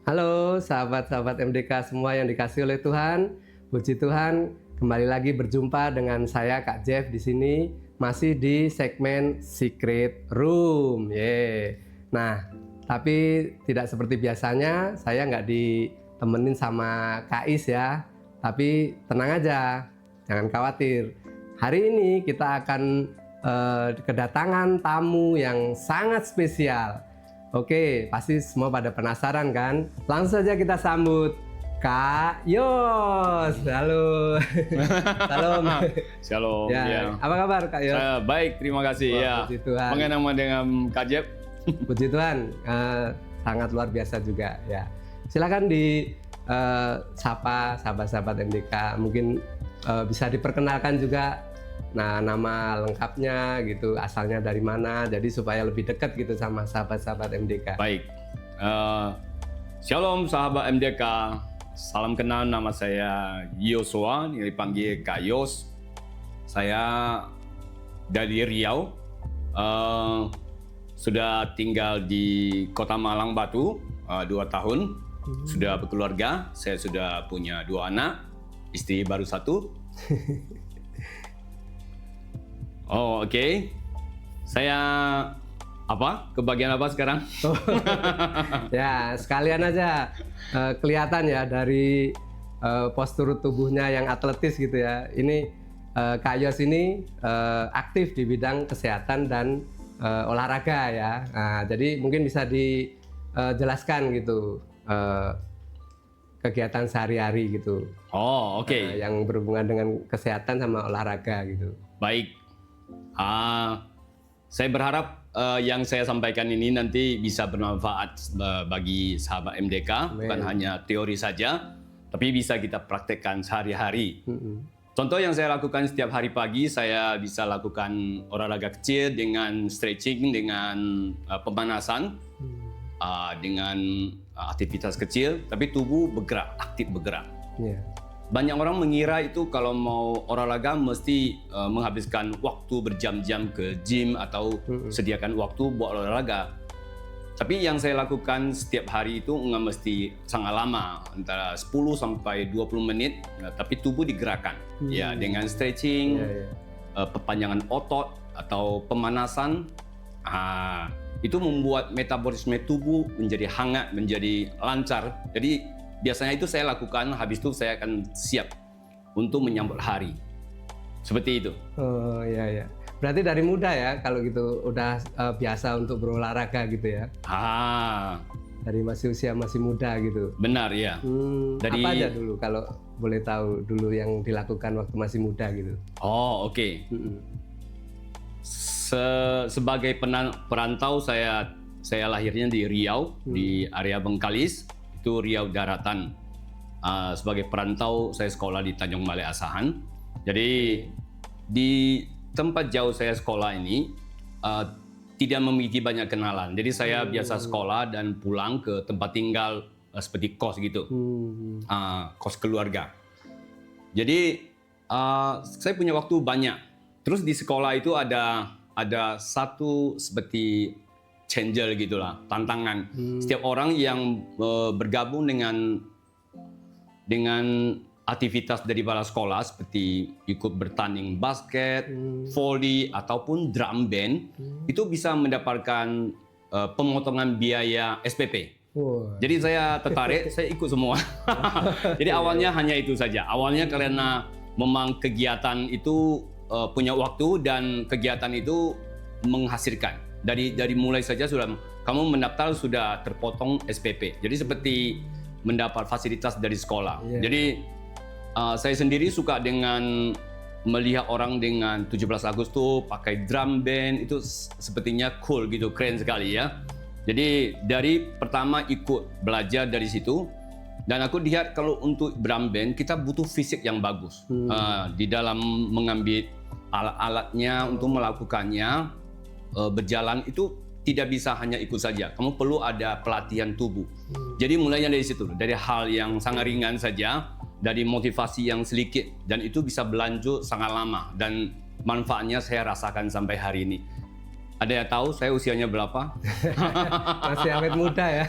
Halo sahabat-sahabat MDK semua yang dikasihi oleh Tuhan. Puji Tuhan, kembali lagi berjumpa dengan saya Kak Jeff di sini, masih di segmen Secret Room. Nah, tapi tidak seperti biasanya, saya nggak ditemenin sama Kak Is ya. Tapi tenang aja, jangan khawatir. Hari ini kita akan kedatangan tamu yang sangat spesial. Oke, pasti semua pada penasaran kan? Langsung saja kita sambut Kak Yos. Halo. Salam. Shalom. Ya. Apa kabar Kak Yos? Saya baik, terima kasih. Wah, puji Tuhan. Mengenang dengan Kak Jeff. Puji Tuhan, sangat luar biasa juga ya. Silakan sapa sahabat-sahabat MDK. Mungkin bisa diperkenalkan juga. Nah, nama lengkapnya gitu, asalnya dari mana, jadi supaya lebih dekat gitu sama sahabat-sahabat MDK. Baik, Shalom sahabat MDK, salam kenal, nama saya Yosua, yang dipanggil Kak Yos. Saya dari Riau, sudah tinggal di Kota Malang Batu 2 tahun, sudah berkeluarga, saya sudah punya 2 anak, istri baru 1. Oh, oke. Saya kebagian apa sekarang? Ya, sekalian aja kelihatan ya dari postur tubuhnya yang atletis gitu ya. Ini Kak Yos ini aktif di bidang kesehatan dan olahraga ya. Nah, jadi mungkin bisa dijelaskan gitu kegiatan sehari-hari gitu. Oh, oke. Yang berhubungan dengan kesehatan sama olahraga gitu. Baik. Saya berharap yang saya sampaikan ini nanti bisa bermanfaat bagi sahabat MDK. Amen. Bukan hanya teori saja, tapi bisa kita praktekkan sehari-hari. Contoh yang saya lakukan setiap hari pagi, saya bisa lakukan olahraga kecil dengan stretching, dengan pemanasan, dengan aktivitas kecil, tapi tubuh bergerak, aktif bergerak. Yeah. Banyak orang mengira itu kalau mau olahraga mesti menghabiskan waktu berjam-jam ke gym atau sediakan waktu buat olahraga. Tapi yang saya lakukan setiap hari itu nggak mesti sangat lama, antara 10 sampai 20 menit, tapi tubuh digerakkan. Ya, dengan stretching, perpanjangan otot atau pemanasan, itu membuat metabolisme tubuh menjadi hangat, menjadi lancar. Jadi biasanya itu saya lakukan, habis itu saya akan siap untuk menyambut hari. Seperti itu. Oh iya. Berarti dari muda ya kalau gitu udah biasa untuk berolahraga gitu ya? Dari usia masih muda gitu? Benar ya. Apa aja dulu kalau boleh tahu dulu yang dilakukan waktu masih muda gitu? Oh oke. Sebagai perantau saya lahirnya di Riau, di area Bengkalis. Itu Riau Daratan. Sebagai perantau saya sekolah di Tanjung Balai Asahan. Jadi di tempat jauh saya sekolah ini tidak memiliki banyak kenalan. Jadi saya biasa sekolah dan pulang ke tempat tinggal seperti kos gitu, kos keluarga. Jadi saya punya waktu banyak. Terus di sekolah itu ada satu seperti changer gitulah, tantangan. Setiap orang yang bergabung dengan aktivitas dari para sekolah seperti ikut bertanding basket, volley ataupun drum band, itu bisa mendapatkan pemotongan biaya SPP. Jadi saya tertarik, saya ikut semua. Jadi awalnya hanya itu saja. Awalnya karena memang kegiatan itu punya waktu dan kegiatan itu menghasilkan. Dari mulai saja sudah kamu mendaftar sudah terpotong SPP. Jadi seperti mendapat fasilitas dari sekolah. Jadi saya sendiri suka dengan melihat orang dengan 17 Agustus pakai drum band, itu sepertinya cool gitu, keren sekali ya. Jadi dari pertama ikut belajar dari situ, dan aku lihat kalau untuk drum band kita butuh fisik yang bagus di dalam mengambil alat-alatnya untuk melakukannya. Berjalan itu tidak bisa hanya ikut saja, kamu perlu ada pelatihan tubuh. Jadi mulainya dari situ, dari hal yang sangat ringan saja, dari motivasi yang sedikit, dan itu bisa berlanjut sangat lama. Dan manfaatnya saya rasakan sampai hari ini. Ada yang tahu saya usianya berapa? Masih awet muda ya.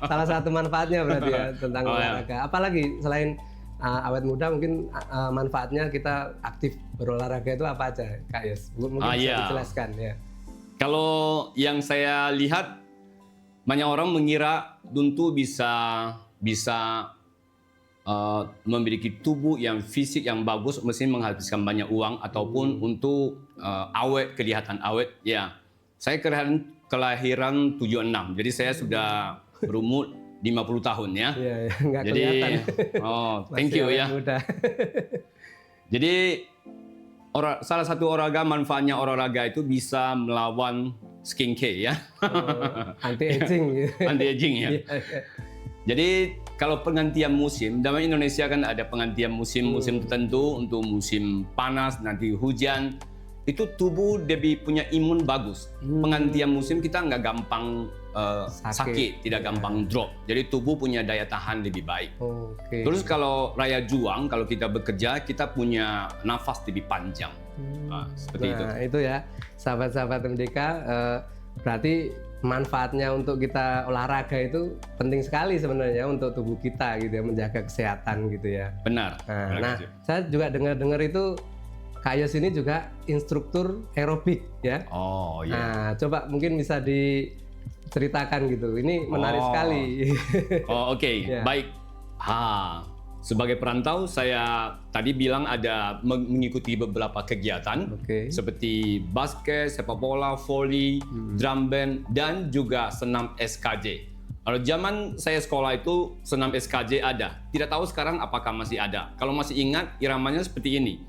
Salah satu manfaatnya berarti ya tentang olahraga. Apalagi selain awet muda, mungkin manfaatnya kita aktif berolahraga itu apa aja, Kak Yos? Mungkin bisa dijelaskan ya. Kalau yang saya lihat, banyak orang mengira Duntu bisa memiliki tubuh yang fisik yang bagus, mesti menghabiskan banyak uang ataupun untuk awet, kelihatan awet. Ya, saya kelahiran 76, jadi saya sudah berumur 50 tahun ya. Iya, nggak jadi, kelihatan. Thank you ya. Muda. Jadi salah satu olahraga, manfaatnya olahraga itu bisa melawan skincare ya. Anti aging. Anti aging ya. Jadi kalau pengantian musim, dalam Indonesia kan ada pengantian musim-musim tertentu, untuk musim panas, nanti hujan, itu tubuh lebih punya imun bagus. Pengantian musim kita nggak gampang sakit, tidak gampang drop. Jadi tubuh punya daya tahan lebih baik. Terus kalau raya juang, kalau kita bekerja, kita punya nafas lebih panjang. Seperti itu. Nah, itu ya, sahabat-sahabat MDK, berarti manfaatnya untuk kita olahraga itu penting sekali sebenarnya untuk tubuh kita gitu ya, menjaga kesehatan gitu ya. Benar. Nah, saya juga dengar-dengar itu Kak Yos ini juga instruktur aerobik ya. Oh iya. Nah, coba mungkin bisa diceritakan gitu. Ini menarik sekali. Oh oke. Ya. Baik. Sebagai perantau, saya tadi bilang ada mengikuti beberapa kegiatan seperti basket, sepak bola, volley, drum band, dan juga senam SKJ. Kalau zaman saya sekolah itu senam SKJ ada. Tidak tahu sekarang apakah masih ada. Kalau masih ingat, iramanya seperti ini.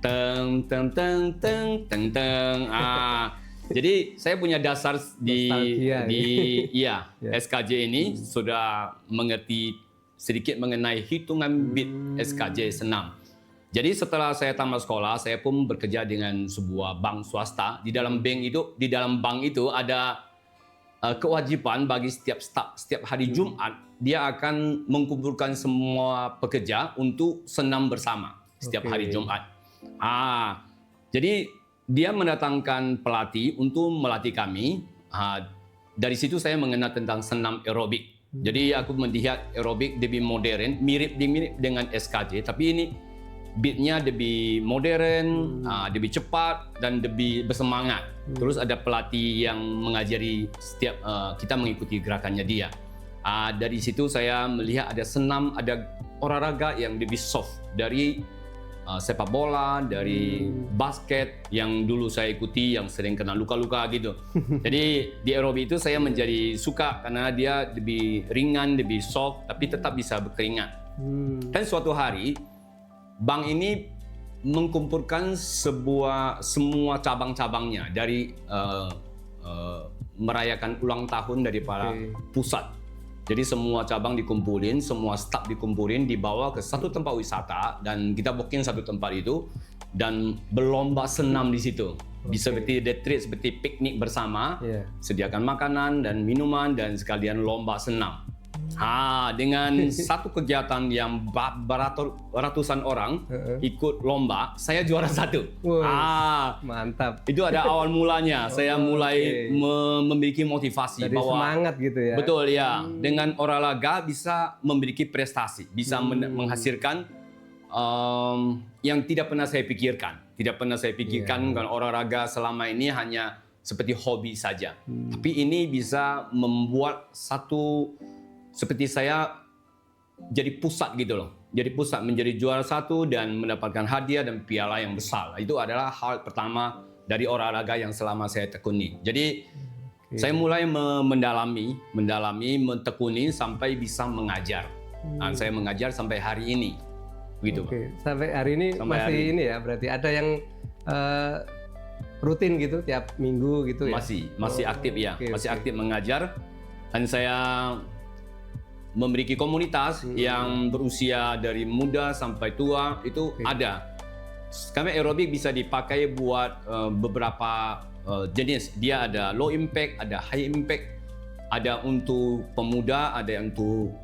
Teng teng teng teng teng teng. Jadi saya punya dasar di SKJ ini, sudah mengerti sedikit mengenai hitungan beat SKJ senam. Jadi setelah saya tamat sekolah, saya pun bekerja dengan sebuah bank swasta. Di dalam bank itu ada kewajiban bagi setiap hari Jumat, dia akan mengumpulkan semua pekerja untuk senam bersama setiap hari Jumat. Jadi dia mendatangkan pelatih untuk melatih kami. Dari situ saya mengenal tentang senam aerobik. Jadi aku melihat aerobik lebih modern, mirip dengan SKJ, tapi ini beatnya lebih modern, lebih cepat dan lebih bersemangat. Terus ada pelatih yang mengajari setiap kita mengikuti gerakannya dia. Dari situ saya melihat ada senam, ada olahraga yang lebih soft dari sepak bola, dari basket yang dulu saya ikuti yang sering kena luka-luka gitu. Jadi di aerobik itu saya menjadi suka karena dia lebih ringan, lebih soft, tapi tetap bisa berkeringat. Dan suatu hari bank ini mengumpulkan semua cabang-cabangnya dari merayakan ulang tahun daripada pusat. Jadi semua cabang dikumpulin, semua staf dikumpulin, dibawa ke satu tempat wisata dan kita booking satu tempat itu dan berlomba senam di situ. Seperti retreat, seperti piknik bersama, sediakan makanan dan minuman dan sekalian lomba senam. Dengan satu kegiatan yang ratusan orang ikut lomba, saya juara satu. Mantap. Itu ada awal mulanya. Saya mulai memiliki motivasi. Jadi bahwa semangat gitu ya. Betul ya. Dengan olahraga bisa memiliki prestasi, bisa menghasilkan yang tidak pernah saya pikirkan. Tidak pernah saya pikirkan kalau olahraga selama ini hanya seperti hobi saja. Tapi ini bisa membuat seperti saya jadi pusat gitu loh. Jadi pusat, menjadi juara satu dan mendapatkan hadiah dan piala yang besar. Itu adalah hal pertama dari olahraga yang selama saya tekuni. Jadi saya mulai mentekuni sampai bisa mengajar. Dan saya mengajar sampai hari ini. Gitu. Sampai hari ini ini ya, berarti ada yang rutin gitu tiap minggu gitu ya? Masih aktif ya, masih aktif mengajar. Dan saya memiliki komunitas yang berusia dari muda sampai tua itu ada. Kami aerobik bisa dipakai buat beberapa jenis. Dia ada low impact, ada high impact, ada untuk pemuda, ada untuk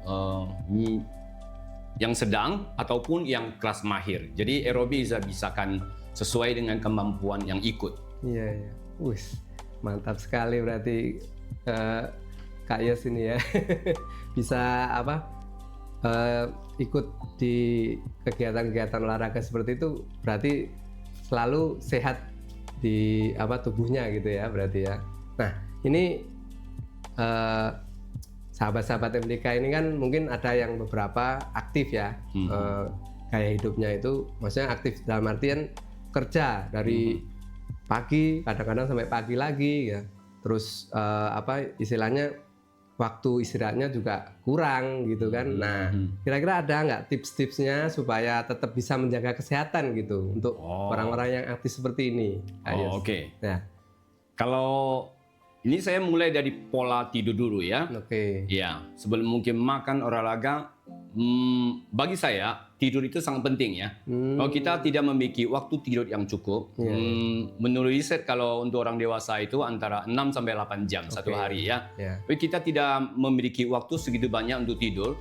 yang sedang ataupun yang kelas mahir. Jadi aerobik bisakan sesuai dengan kemampuan yang ikut. Iya, iya. Wis, mantap sekali berarti Kak Yes ini ya. Bisa apa? Ikut di kegiatan-kegiatan olahraga seperti itu berarti selalu sehat di apa tubuhnya gitu ya berarti ya. Nah, ini sahabat-sahabat MDK ini kan mungkin ada yang beberapa aktif ya. Gaya hidupnya itu maksudnya aktif dalam artian kerja dari pagi kadang-kadang sampai pagi lagi ya, terus apa istilahnya waktu istirahatnya juga kurang gitu kan. Nah, kira-kira ada nggak tips-tipsnya supaya tetap bisa menjaga kesehatan gitu untuk orang-orang yang aktif seperti ini? Oke. Nah, kalau ini saya mulai dari pola tidur dulu ya. Oke. Ya, sebelum mungkin makan olahraga, bagi saya tidur itu sangat penting ya. Kalau kita tidak memiliki waktu tidur yang cukup, menurut riset kalau untuk orang dewasa itu antara 6 sampai 8 jam satu hari ya. Tapi kita tidak memiliki waktu segitu banyak untuk tidur,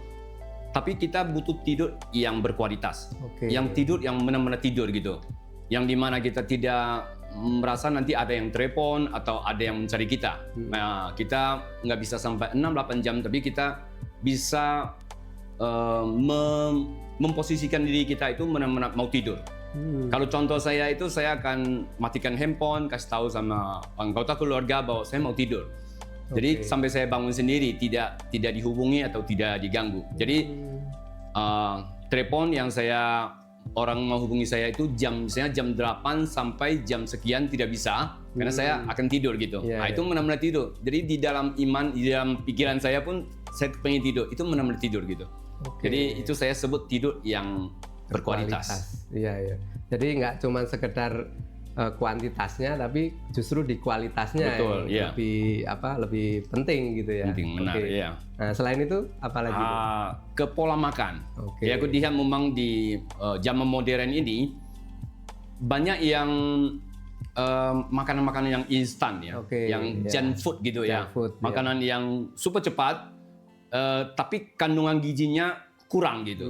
tapi kita butuh tidur yang berkualitas. Yang tidur yang benar-benar tidur gitu. Yang dimana kita tidak merasa nanti ada yang telepon atau ada yang mencari kita. Nah, kita nggak bisa sampai 6-8 jam, tapi kita bisa memposisikan diri kita itu benar-benar mau tidur. Kalau contoh saya itu, saya akan matikan handphone, kasih tahu sama anggota keluarga bahwa saya mau tidur. Jadi sampai saya bangun sendiri, tidak dihubungi atau tidak diganggu. Jadi telepon yang orang mau hubungi saya itu misalnya jam 8 sampai jam sekian tidak bisa, karena saya akan tidur gitu. Nah, itu benar-benar tidur. Jadi di dalam pikiran saya pun saya pengen tidur, itu benar-benar tidur gitu. Jadi itu saya sebut tidur yang berkualitas. Iya, iya. Jadi nggak cuma sekedar kuantitasnya, tapi justru di kualitasnya. Betul, yang lebih penting gitu ya. Penting, benar, ya. Nah, selain itu apa lagi? Ke pola makan. Ya, aku lihat memang di zaman modern ini banyak yang makanan-makanan yang instan ya, yang junk food gitu ya. Makanan yang super cepat, tapi kandungan gizinya kurang gitu.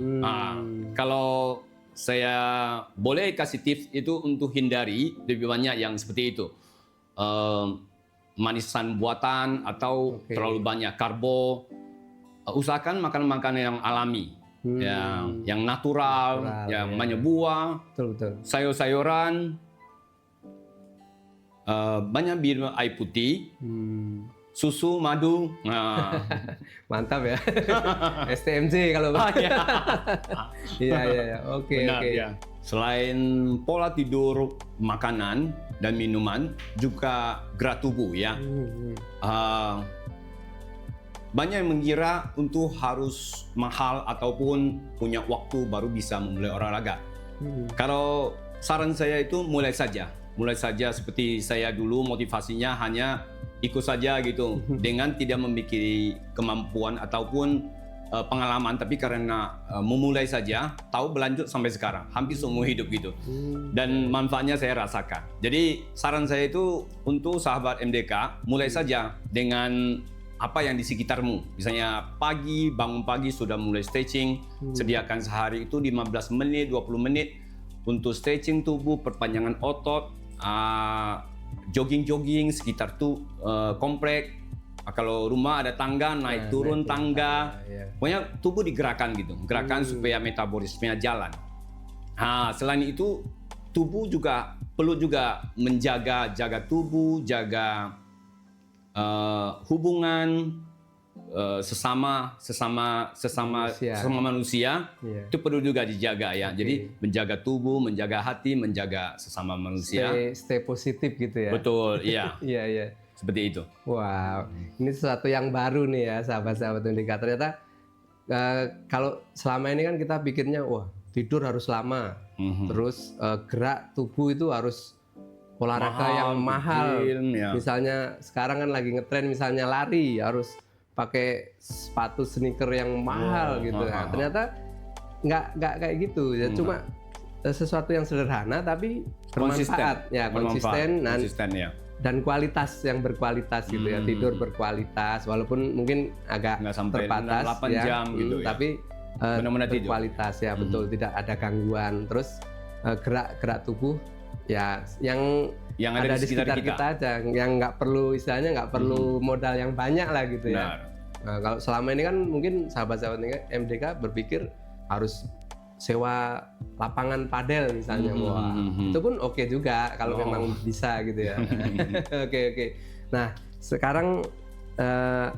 Kalau saya boleh kasih tips itu untuk hindari lebih banyak yang seperti itu. Manisan buatan atau terlalu banyak karbo. Usahakan makan makanan yang alami, yang natural, yang banyak buah, sayur-sayuran, banyak minum air putih, susu, madu. Mantap ya. STMJ kalau Iya. Oke. Selain pola tidur, makanan dan minuman, juga gerak tubuh ya. Banyak yang mengira untuk harus mahal ataupun punya waktu baru bisa memulai olahraga. Kalau saran saya itu mulai saja seperti saya dulu, motivasinya hanya ikut saja gitu, dengan tidak memiliki kemampuan ataupun pengalaman, tapi karena memulai saja, tahu berlanjut sampai sekarang, hampir seumur hidup gitu. Dan manfaatnya saya rasakan. Jadi saran saya itu untuk sahabat MDK, mulai saja dengan apa yang di sekitarmu. Misalnya bangun pagi sudah mulai stretching, sediakan sehari itu 15 menit, 20 menit untuk stretching tubuh, perpanjangan otot, jogging sekitar komplek. Kalau rumah ada tangga, naik turun tangga. Pokoknya tubuh digerakkan gitu, gerakan supaya metabolismenya jalan. Selain itu tubuh juga perlu menjaga tubuh, jaga hubungan sesama manusia. Itu perlu juga dijaga ya. Jadi menjaga tubuh, menjaga hati, menjaga sesama manusia. Stay positif gitu ya. Betul, iya. Iya. Seperti itu. Wow, ini sesuatu yang baru nih ya sahabat-sahabat MDK. Ternyata kalau selama ini kan kita pikirnya tidur harus lama, terus gerak tubuh itu harus olahraga yang mahal. Misalnya sekarang kan lagi ngetren misalnya lari, harus pakai sepatu sneaker yang mahal gitu. Nah, ternyata nggak kayak gitu ya, cuma sesuatu yang sederhana tapi bermanfaat. Konsisten dan kualitas yang berkualitas gitu ya. Tidur berkualitas walaupun mungkin agak terbatas 8 jam gitu ya. Tapi berkualitas ya, betul, tidak ada gangguan. Terus gerak tubuh ya yang ada di sekitar kita aja, yang nggak perlu istilahnya nggak perlu modal yang banyak lah gitu ya. Benar. Nah, kalau selama ini kan mungkin sahabat-sahabat MDK berpikir harus sewa lapangan padel misalnya, wah itu pun oke juga kalau memang bisa gitu ya. Oke. Nah sekarang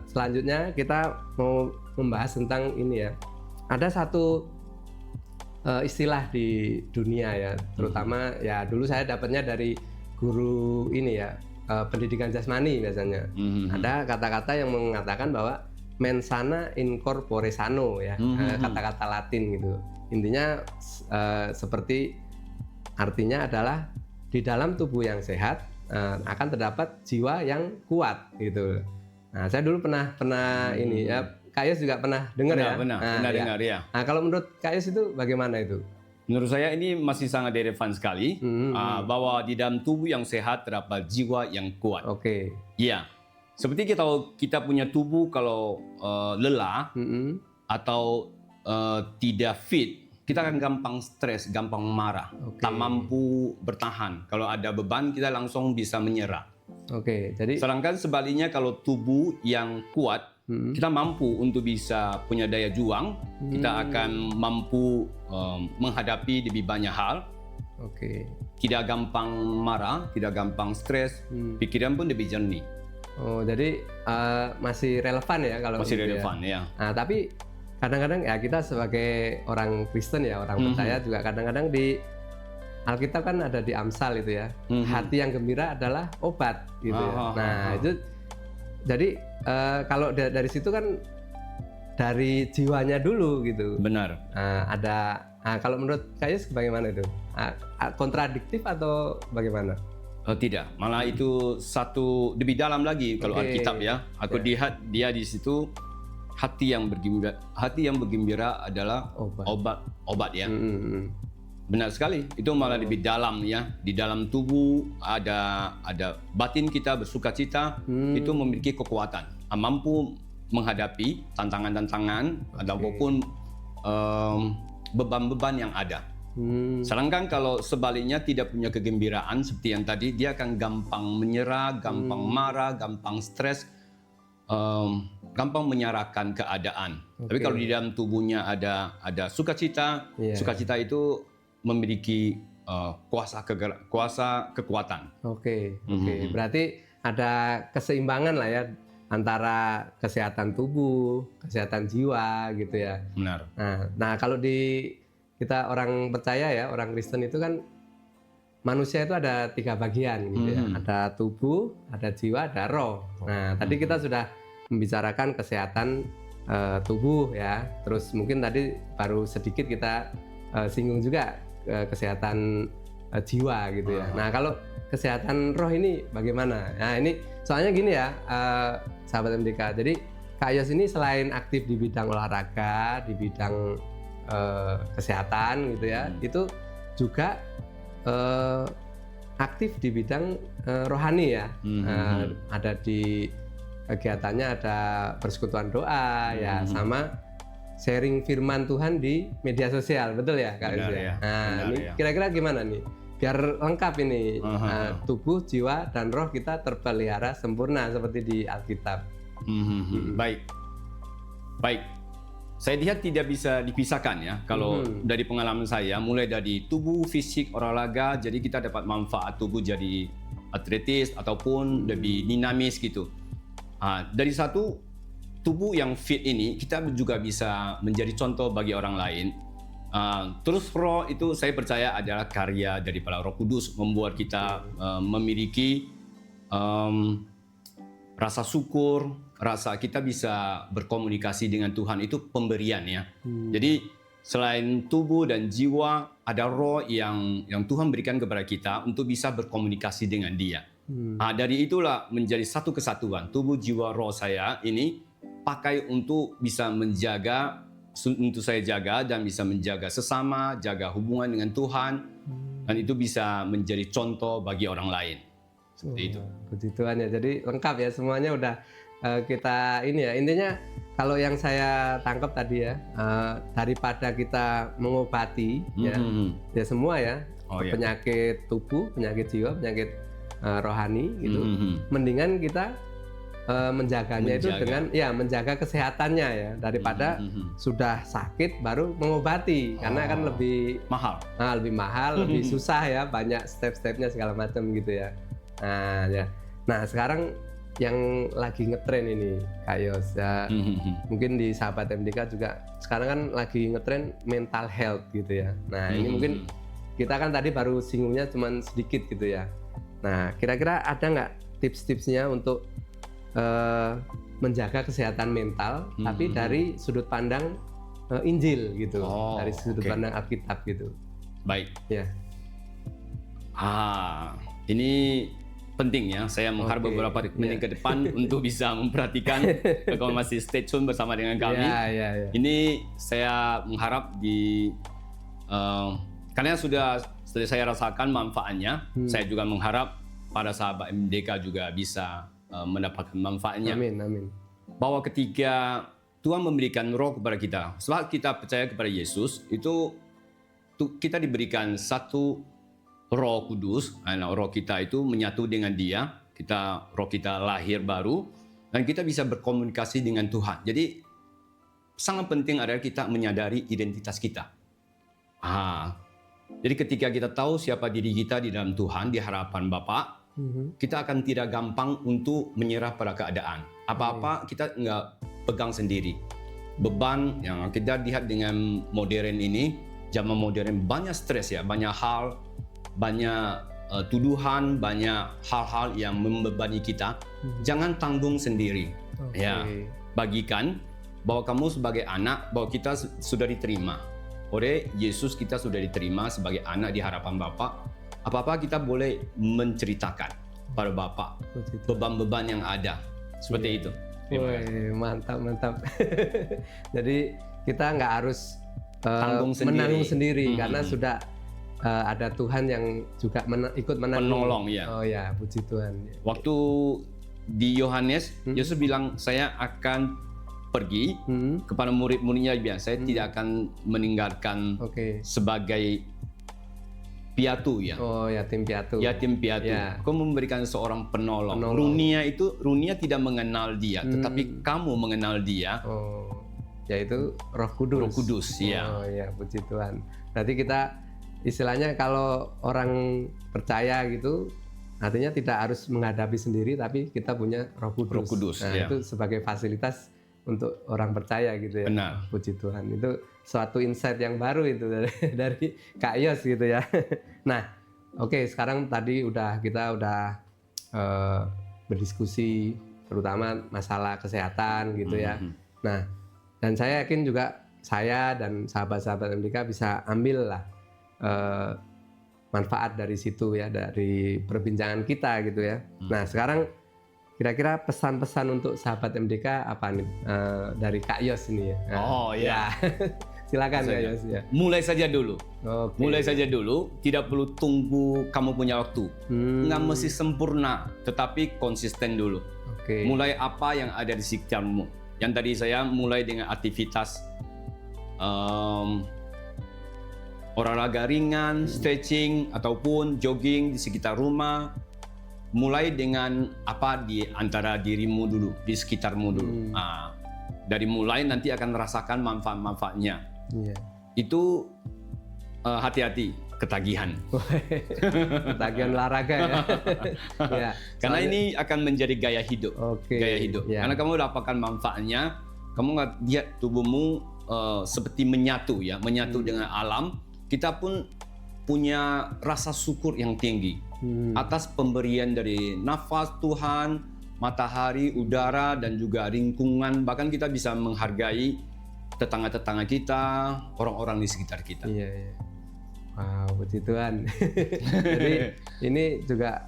selanjutnya kita mau membahas tentang ini ya. Ada satu istilah di dunia ya, terutama ya dulu saya dapatnya dari guru ini ya, pendidikan jasmani biasanya. Ada kata-kata yang mengatakan bahwa mens sana in corpore sano ya, kata-kata Latin gitu. Intinya seperti artinya adalah di dalam tubuh yang sehat akan terdapat jiwa yang kuat gitu. Nah, saya dulu pernah ini ya, Kak Yus juga pernah dengar ya? Pernah dengar ya. Nah, kalau menurut Kak Yus itu bagaimana itu? Menurut saya ini masih sangat relevan sekali, bahwa di dalam tubuh yang sehat terdapat jiwa yang kuat. Oke. Iya, seperti kita punya tubuh kalau lelah atau tidak fit, kita akan gampang stres, gampang marah, tak mampu bertahan. Kalau ada beban, kita langsung bisa menyerah. Oke, jadi sedangkan sebaliknya kalau tubuh yang kuat, kita mampu untuk bisa punya daya juang, kita akan mampu menghadapi lebih banyak hal. Oke. Tidak gampang marah, tidak gampang stres, pikiran pun lebih jernih. Oh, jadi masih relevan ya kalau masih gitu relevan ya. Nah, tapi kadang-kadang ya kita sebagai orang Kristen ya, orang percaya juga kadang-kadang di Alkitab kan ada di Amsal itu ya, hati yang gembira adalah obat gitu ya. Nah itu jadi kalau dari situ kan dari jiwanya dulu gitu. Benar. Kalau menurut Kayus bagaimana itu? Kontradiktif atau bagaimana? Tidak, malah itu satu lebih dalam lagi kalau Alkitab ya. Aku lihat dia di situ hati yang bergembira adalah obat ya. Benar sekali, itu malah lebih dalam ya. Di dalam tubuh ada batin kita bersukacita, itu memiliki kekuatan, mampu menghadapi tantangan-tantangan ataupun beban-beban yang ada. Sedangkan kalau sebaliknya tidak punya kegembiraan seperti yang tadi, dia akan gampang menyerah, gampang marah, gampang stres, gampang menyalahkan keadaan. Tapi kalau di dalam tubuhnya ada sukacita, sukacita itu memiliki kuasa kekuatan. Oke. Berarti ada keseimbangan lah ya antara kesehatan tubuh, kesehatan jiwa gitu ya. Benar. Nah kalau di kita orang percaya ya, orang Kristen itu kan manusia itu ada 3 bagian gitu ya. Ada tubuh, ada jiwa, ada roh. Nah tadi kita sudah membicarakan kesehatan tubuh ya. Terus mungkin tadi baru sedikit kita singgung juga kesehatan jiwa gitu ya. Nah kalau kesehatan roh ini bagaimana? Nah ini soalnya gini ya, sahabat MDK. Jadi Kak Yos ini selain aktif di bidang olahraga, di bidang kesehatan gitu ya, itu juga aktif di bidang rohani ya. Ada di kegiatannya ada persekutuan doa ya, sama sharing firman Tuhan di media sosial, betul ya Kak Yus ya? Nah, ini kira-kira gimana nih? Biar lengkap ini, tubuh, jiwa, dan roh kita terpelihara sempurna seperti di Alkitab. Baik. Saya lihat tidak bisa dipisahkan ya. Kalau dari pengalaman saya, mulai dari tubuh, fisik, olahraga, jadi kita dapat manfaat tubuh jadi atletis ataupun lebih dinamis gitu. Dari satu tubuh yang fit ini, kita juga bisa menjadi contoh bagi orang lain. Terus roh itu saya percaya adalah karya daripada Roh Kudus, membuat kita memiliki rasa syukur, rasa kita bisa berkomunikasi dengan Tuhan, itu pemberian ya. Jadi selain tubuh dan jiwa, ada roh yang Tuhan berikan kepada kita untuk bisa berkomunikasi dengan Dia. Dari itulah menjadi satu kesatuan, tubuh, jiwa, roh saya ini pakai untuk bisa menjaga, untuk saya jaga dan bisa menjaga sesama, jaga hubungan dengan Tuhan, dan itu bisa menjadi contoh bagi orang lain. Seperti itu. Puji Tuhan ya, jadi lengkap ya semuanya udah kita ini ya. Intinya kalau yang saya tangkap tadi ya, daripada kita mengobati ya semua ya, Oh, iya. penyakit tubuh, penyakit jiwa, penyakit rohani gitu. Mendingan kita menjaganya itu dengan menjaga kesehatannya ya, daripada sudah sakit baru mengobati, karena kan lebih mahal. Lebih mahal, lebih susah ya, banyak step-stepnya segala macam gitu ya. Nah sekarang yang lagi ngetren ini Kak Yos ya, mungkin di sahabat MDK juga sekarang kan lagi ngetren mental health gitu ya. Nah ini mungkin kita kan tadi baru singgungnya cuman sedikit gitu ya. Nah kira-kira ada nggak tips-tipsnya untuk menjaga kesehatan mental tapi dari sudut pandang Injil gitu, dari sudut pandang Alkitab gitu. Baik. Ya. Ini penting ya, saya mengharap beberapa menit ke depan untuk bisa memperhatikan. Kalau masih stay tune bersama dengan kami. Ini saya mengharap karena sudah saya rasakan manfaatnya, saya juga mengharap para sahabat MDK juga bisa mendapatkan manfaatnya. Amin. Bahwa ketika Tuhan memberikan roh kepada kita, setelah kita percaya kepada Yesus, itu kita diberikan satu Roh Kudus. Roh kita itu menyatu dengan Dia, roh kita lahir baru, dan kita bisa berkomunikasi dengan Tuhan. Jadi sangat penting adalah kita menyadari identitas kita. Jadi ketika kita tahu siapa diri kita di dalam Tuhan, di hadapan Bapa, kita akan tidak gampang untuk menyerah pada keadaan. Apa-apa kita nggak pegang sendiri. Beban yang kita lihat dengan modern ini, zaman modern banyak stres ya, banyak hal, banyak tuduhan, banyak hal-hal yang membebani kita. Jangan tanggung sendiri. Ya, bagikan bahwa kamu sebagai anak, bahwa kita sudah diterima oleh Yesus, kita sudah diterima sebagai anak di hadapan Bapa. Apa-apa kita boleh menceritakan pada Bapa beban-beban yang ada. Seperti itu. Mantap. Jadi kita nggak harus menanggung sendiri karena sudah ada Tuhan yang juga ikut menolong ya. Oh ya, puji Tuhan. Waktu di Yohanes, Yesus bilang, saya akan pergi kepada murid-muridnya, saya tidak akan meninggalkan sebagai piatu ya. Oh, yatim piatu. Yatim piatu. Aku memberikan seorang penolong. Runia tidak mengenal Dia, tetapi kamu mengenal Dia. Yaitu Roh Kudus. Roh Kudus, ya. Oh ya, puji Tuhan. Berarti kita istilahnya kalau orang percaya gitu, artinya tidak harus menghadapi sendiri, tapi kita punya Roh Kudus. Roh Kudus, itu sebagai fasilitas untuk orang percaya gitu ya. Benar. Puji Tuhan. Itu suatu insight yang baru itu dari Kak Yos gitu ya. Nah, sekarang tadi kita udah berdiskusi terutama masalah kesehatan gitu ya. Nah, dan saya yakin juga saya dan sahabat-sahabat MDK bisa ambil lah manfaat dari situ ya, dari perbincangan kita gitu ya. Nah sekarang kira-kira pesan-pesan untuk sahabat MDK apa nih dari Kak Yos ini ya? Silakan Kak Yos ya. Mulai saja dulu. Mulai saja dulu, tidak perlu tunggu kamu punya waktu. Nggak mesti sempurna, tetapi konsisten dulu. Mulai apa yang ada di sekitarmu. Yang tadi saya mulai dengan aktivitas olahraga ringan, stretching, ataupun jogging di sekitar rumah. Mulai dengan apa di antara dirimu dulu, di sekitarmu dulu. Dari mulai nanti akan merasakan manfaat-manfaatnya. Itu hati-hati, ketagihan. Ketagihan olahraga ya. Karena ini akan menjadi gaya hidup. Gaya hidup. Karena kamu dapatkan manfaatnya, kamu nggak lihat tubuhmu seperti menyatu dengan alam. Kita pun punya rasa syukur yang tinggi atas pemberian dari nafas Tuhan, matahari, udara, dan juga lingkungan. Bahkan kita bisa menghargai tetangga-tetangga kita, orang-orang di sekitar kita. Wow, puji Tuhan. Jadi ini juga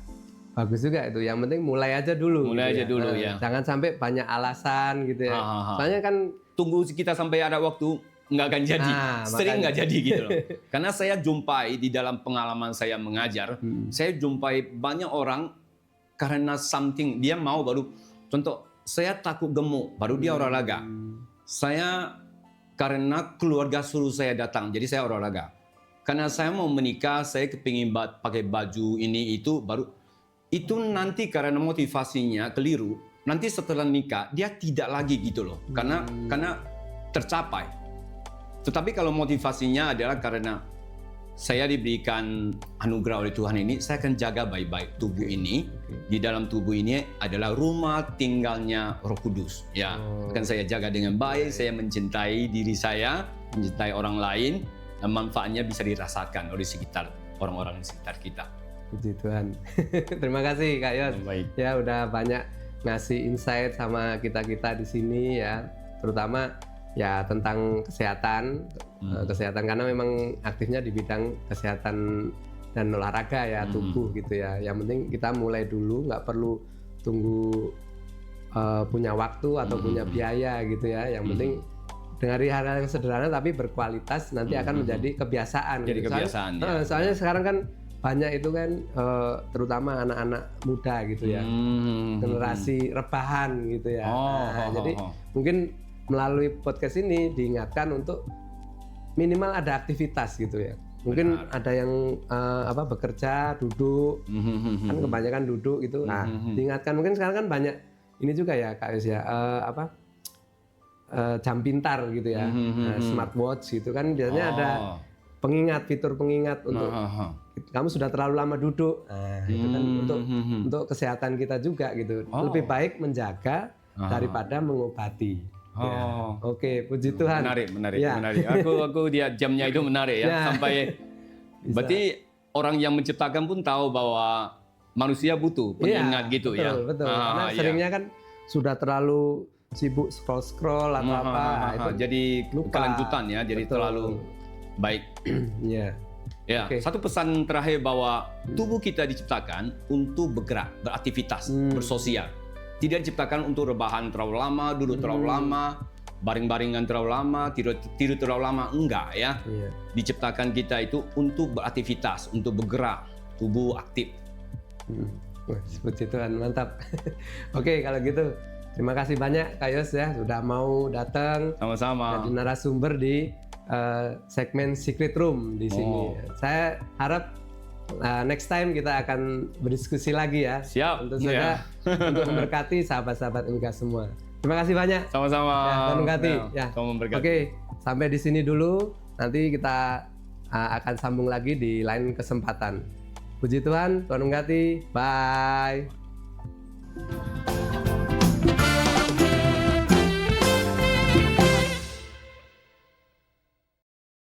bagus juga itu. Yang penting mulai aja dulu. Ya. Jangan sampai banyak alasan gitu ya. Soalnya kan tunggu kita sampai ada waktu, nggak akan jadi, sering nggak jadi gitu loh. Karena saya jumpai di dalam pengalaman saya mengajar, saya jumpai banyak orang karena something, dia mau baru, contoh, saya takut gemuk, baru dia olahraga. Saya karena keluarga suruh saya datang, jadi saya olahraga. karena saya mau menikah, saya kepingin pakai baju ini itu baru itu nanti karena motivasinya keliru. Nanti setelah nikah dia tidak lagi gitu loh, karena tercapai. Tetapi kalau motivasinya adalah karena saya diberikan anugerah oleh Tuhan ini, saya akan jaga baik-baik tubuh ini. Di dalam tubuh ini adalah rumah tinggalnya Roh Kudus. Ya, akan saya jaga dengan baik. Saya mencintai diri saya, mencintai orang lain, dan manfaatnya bisa dirasakan oleh orang-orang di sekitar kita. Puji Tuhan. Terima kasih Kak Yos. Baik. Ya udah banyak ngasih insight sama kita-kita di sini ya, terutama ya tentang kesehatan. Kesehatan karena memang aktifnya di bidang kesehatan dan olahraga ya, tubuh gitu ya. Yang penting kita mulai dulu, nggak perlu tunggu punya waktu atau punya biaya gitu ya. Yang penting dengan hal-hal yang sederhana tapi berkualitas nanti akan menjadi kebiasaan. Jadi gitu. kebiasaan. Soalnya sekarang kan banyak itu kan terutama anak-anak muda gitu ya, generasi rebahan gitu ya. Jadi mungkin melalui podcast ini diingatkan untuk minimal ada aktivitas gitu ya. Mungkin ada yang bekerja, duduk, kan kebanyakan duduk gitu. Nah, diingatkan mungkin sekarang kan banyak ini juga ya Kak Yus ya, jam pintar gitu ya, smartwatch gitu kan biasanya ada pengingat, fitur pengingat untuk kamu sudah terlalu lama duduk. Nah, itu kan untuk kesehatan kita juga gitu. Lebih baik menjaga daripada mengobati. Ya. Oke, puji Tuhan. Menarik. Ya. Menarik. Aku dia jamnya itu menarik ya. Sampai berarti orang yang menciptakan pun tahu bahwa manusia butuh pengingat gitu ya. Betul. Karena seringnya kan sudah terlalu sibuk scroll atau itu jadi kelanjutan ya, jadi terlalu baik. Ya. Ya, satu pesan terakhir bahwa tubuh kita diciptakan untuk bergerak, beraktivitas, bersosial. Tidak diciptakan untuk rebahan terlalu lama, duduk terlalu lama, baring-baringan terlalu lama, tidur terlalu lama, enggak ya. Diciptakan kita itu untuk beraktivitas, untuk bergerak, tubuh aktif. Puji Tuhan, mantap. Oke, kalau gitu terima kasih banyak Kak Yos ya sudah mau datang. Sama-sama. Jadi narasumber di segmen Secret Room di sini. Saya harap next time kita akan berdiskusi lagi ya. Siap. Tentu saja untuk memberkati sahabat-sahabat MK semua. Terima kasih banyak. Sama-sama. Ya, Tuhan memberkati. Ya. Oke, sampai di sini dulu. Nanti kita akan sambung lagi di lain kesempatan. Puji Tuhan, Tuhan memberkati. Bye.